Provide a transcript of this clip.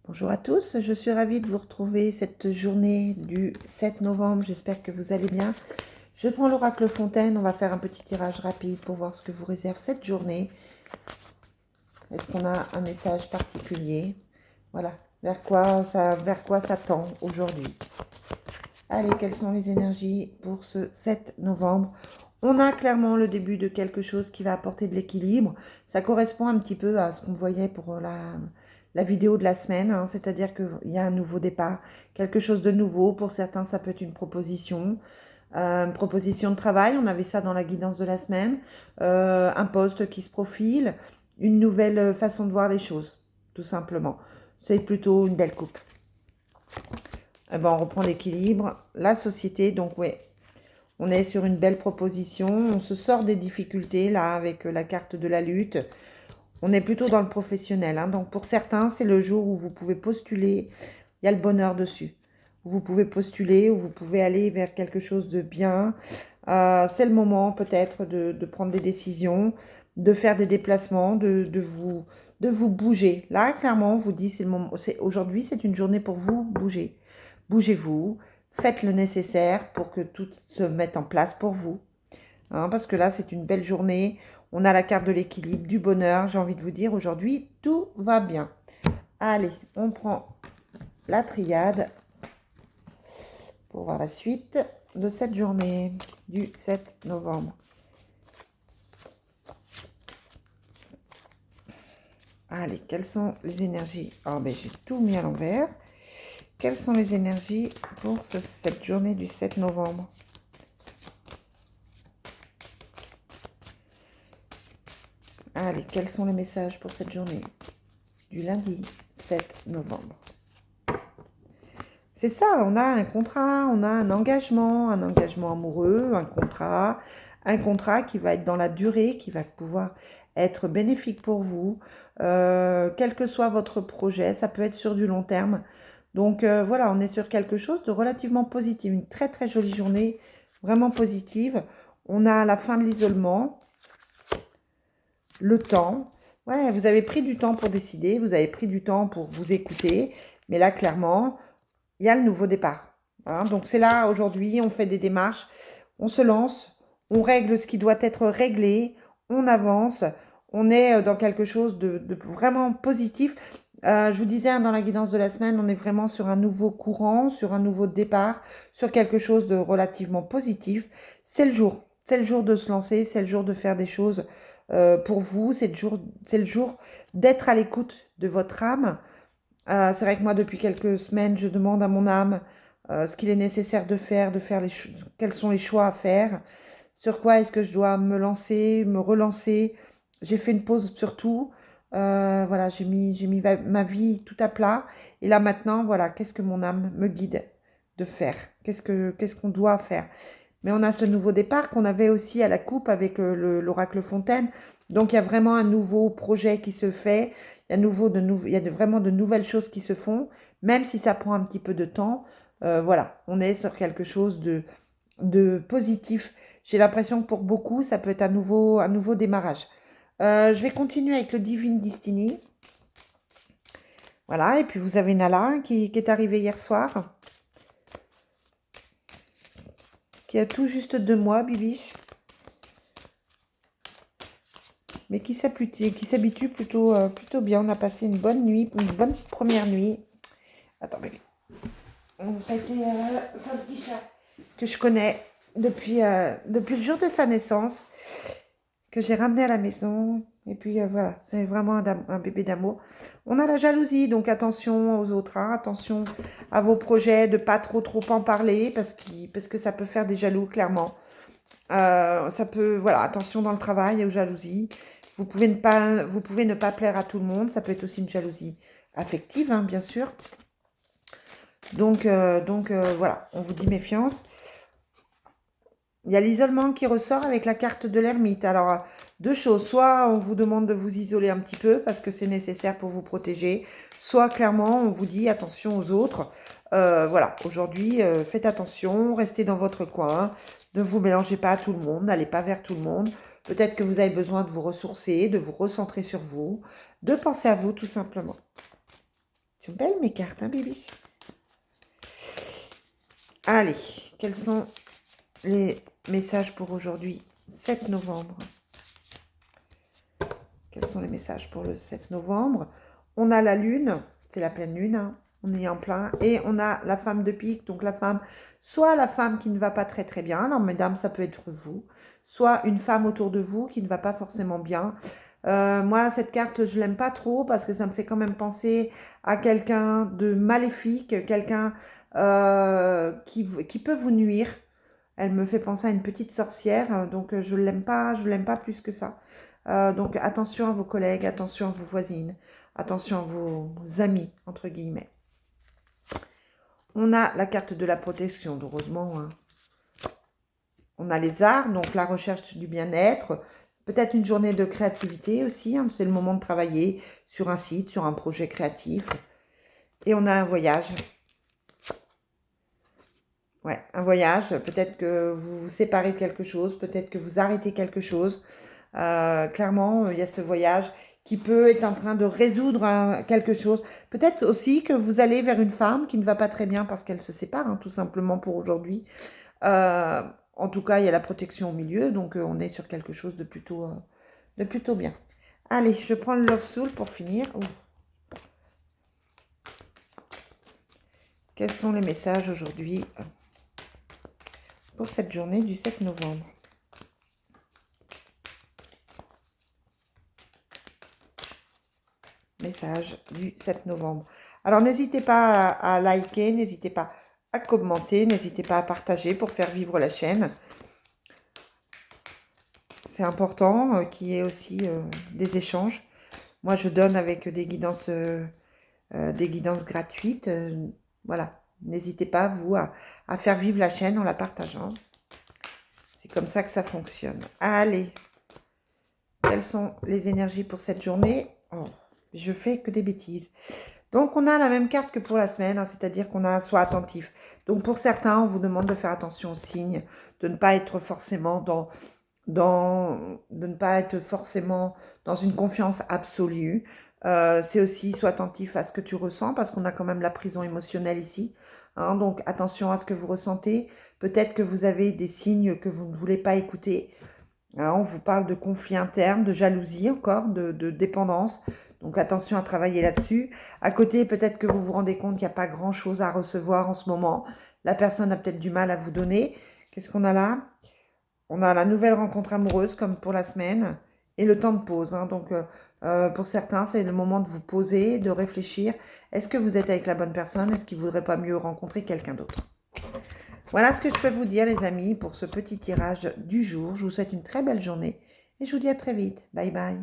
Bonjour à tous, je suis ravie de vous retrouver cette journée du 7 novembre, j'espère que vous allez bien. Je prends l'oracle Fontaine, on va faire un petit tirage rapide pour voir ce que vous réserve cette journée. Est-ce qu'on a un message particulier? Voilà, vers quoi ça tend aujourd'hui? Allez, quelles sont les énergies pour ce 7 novembre? On a clairement le début de quelque chose qui va apporter de l'équilibre. Ça correspond un petit peu à ce qu'on voyait pour la vidéo de la semaine, hein, c'est-à-dire qu'il y a un nouveau départ, quelque chose de nouveau. Pour certains, ça peut être une proposition de travail. On avait ça dans la guidance de la semaine, un poste qui se profile, une nouvelle façon de voir les choses, tout simplement. C'est plutôt une belle coupe. Eh ben, on reprend l'équilibre. La société, donc oui, on est sur une belle proposition. On se sort des difficultés là avec la carte de la lutte. On est plutôt dans le professionnel, hein. Donc pour certains, c'est le jour où vous pouvez postuler. Il y a le bonheur dessus. Vous pouvez postuler ou vous pouvez aller vers quelque chose de bien. C'est le moment peut-être de prendre des décisions, de faire des déplacements, de vous bouger. Là, clairement, on vous dit, c'est le moment. Aujourd'hui, c'est une journée pour vous bouger. Bougez-vous, faites le nécessaire pour que tout se mette en place pour vous. Hein, parce que là, c'est une belle journée. On a la carte de l'équilibre, du bonheur. J'ai envie de vous dire, aujourd'hui, tout va bien. Allez, on prend la triade pour voir la suite de cette journée du 7 novembre. Allez, quelles sont les énergies? Oh, ben, j'ai tout mis à l'envers. Quelles sont les énergies pour cette journée du 7 novembre? Allez, quels sont les messages pour cette journée du lundi 7 novembre? C'est ça, on a un contrat, on a un engagement amoureux, un contrat qui va être dans la durée, qui va pouvoir être bénéfique pour vous, quel que soit votre projet, ça peut être sur du long terme. Donc voilà, on est sur quelque chose de relativement positif, une très très jolie journée, vraiment positive. On a la fin de l'isolement, le temps. Ouais, vous avez pris du temps pour décider, vous avez pris du temps pour vous écouter, mais là clairement, il y a le nouveau départ. Hein. Donc c'est là aujourd'hui, on fait des démarches, on se lance, on règle ce qui doit être réglé, on avance, on est dans quelque chose de vraiment positif. Je vous disais hein, dans la guidance de la semaine, on est vraiment sur un nouveau courant, sur un nouveau départ, sur quelque chose de relativement positif. C'est le jour de se lancer, c'est le jour de faire des choses pour vous, c'est le jour d'être à l'écoute de votre âme. C'est vrai que moi, depuis quelques semaines, je demande à mon âme ce qu'il est nécessaire de faire quels sont les choix à faire, sur quoi est-ce que je dois me lancer, me relancer. J'ai fait une pause sur tout. Voilà, j'ai mis ma vie tout à plat. Et là maintenant, voilà, qu'est-ce que mon âme me guide de faire? Qu'est-ce qu'on doit faire? Mais on a ce nouveau départ qu'on avait aussi à la coupe avec l'oracle Fontaine. Donc il y a vraiment un nouveau projet qui se fait. Il y a vraiment de nouvelles choses qui se font, même si ça prend un petit peu de temps. Voilà, on est sur quelque chose de positif. J'ai l'impression que pour beaucoup, ça peut être un nouveau démarrage. Je vais continuer avec le Divine Destiny. Voilà, et puis vous avez Nala qui est arrivée hier soir, qui a tout juste 2 mois, Bibiche, mais qui s'habitue plutôt bien. On a passé une bonne nuit, une bonne première nuit. Attends, bébé. Ça a été c'est un petit chat que je connais depuis le jour de sa naissance, que j'ai ramené à la maison. Et puis voilà, c'est vraiment un bébé d'amour. On a la jalousie, donc attention aux autres, hein, attention à vos projets, de pas trop en parler parce que ça peut faire des jaloux, clairement. Ça peut, voilà, attention dans le travail et aux jalousies. Vous pouvez ne pas plaire à tout le monde. Ça peut être aussi une jalousie affective, hein, bien sûr. Donc voilà, on vous dit méfiance. Il y a l'isolement qui ressort avec la carte de l'ermite. Alors, deux choses. Soit on vous demande de vous isoler un petit peu parce que c'est nécessaire pour vous protéger. Soit clairement, on vous dit attention aux autres. Voilà, aujourd'hui, faites attention, restez dans votre coin. Ne vous mélangez pas à tout le monde, n'allez pas vers tout le monde. Peut-être que vous avez besoin de vous ressourcer, de vous recentrer sur vous, de penser à vous tout simplement. sont belles mes cartes, hein, Bibi? Allez, quels sont les messages pour aujourd'hui, 7 novembre? Quels sont les messages pour le 7 novembre? On a la lune, c'est la pleine lune, hein, on est en plein. Et on a la femme de pique, donc la femme, soit la femme qui ne va pas très très bien, alors mesdames, ça peut être vous, soit une femme autour de vous qui ne va pas forcément bien. Moi, cette carte, je l'aime pas trop parce que ça me fait quand même penser à quelqu'un de maléfique, quelqu'un qui peut vous nuire. Elle me fait penser à une petite sorcière, donc je l'aime pas plus que ça. Donc attention à vos collègues, attention à vos voisines, attention à vos amis, entre guillemets. On a la carte de la protection, heureusement. Hein. On a les arts, donc la recherche du bien-être. Peut-être une journée de créativité aussi. Hein, c'est le moment de travailler sur un site, sur un projet créatif. Et on a un voyage. Ouais, un voyage. Peut-être que vous vous séparez de quelque chose. Peut-être que vous arrêtez quelque chose. Clairement, il y a ce voyage qui peut être en train de résoudre quelque chose. Peut-être aussi que vous allez vers une femme qui ne va pas très bien parce qu'elle se sépare, hein, tout simplement pour aujourd'hui. En tout cas, il y a la protection au milieu, donc on est sur quelque chose de plutôt bien. Allez, je prends le Love Soul pour finir. Ouh. Quels sont les messages aujourd'hui pour cette journée du 7 novembre? Message du 7 novembre. Alors, n'hésitez pas à liker, n'hésitez pas à commenter, n'hésitez pas à partager pour faire vivre la chaîne. C'est important qu'il y ait aussi des échanges. Moi, je donne avec des guidances gratuites. Voilà, n'hésitez pas, vous, à faire vivre la chaîne en la partageant. C'est comme ça que ça fonctionne. Allez, quelles sont les énergies pour cette journée? Oh, je fais que des bêtises. Donc, on a la même carte que pour la semaine, hein, c'est-à-dire qu'on a soit attentif. Donc, pour certains, on vous demande de faire attention aux signes, de ne pas être forcément de ne pas être forcément dans une confiance absolue. C'est aussi, sois attentif à ce que tu ressens, parce qu'on a quand même la prison émotionnelle ici. Hein, donc, attention à ce que vous ressentez. Peut-être que vous avez des signes que vous ne voulez pas écouter. Hein, on vous parle de conflit interne, de jalousie encore, de dépendance. Donc attention à travailler là-dessus. À côté, peut-être que vous vous rendez compte qu'il n'y a pas grand-chose à recevoir en ce moment. La personne a peut-être du mal à vous donner. Qu'est-ce qu'on a là? On a la nouvelle rencontre amoureuse comme pour la semaine et le temps de pause. Hein. Donc pour certains, c'est le moment de vous poser, de réfléchir. Est-ce que vous êtes avec la bonne personne? Est-ce qu'il ne vaudrait pas mieux rencontrer quelqu'un d'autre? Voilà ce que je peux vous dire les amis pour ce petit tirage du jour. Je vous souhaite une très belle journée et je vous dis à très vite. Bye bye.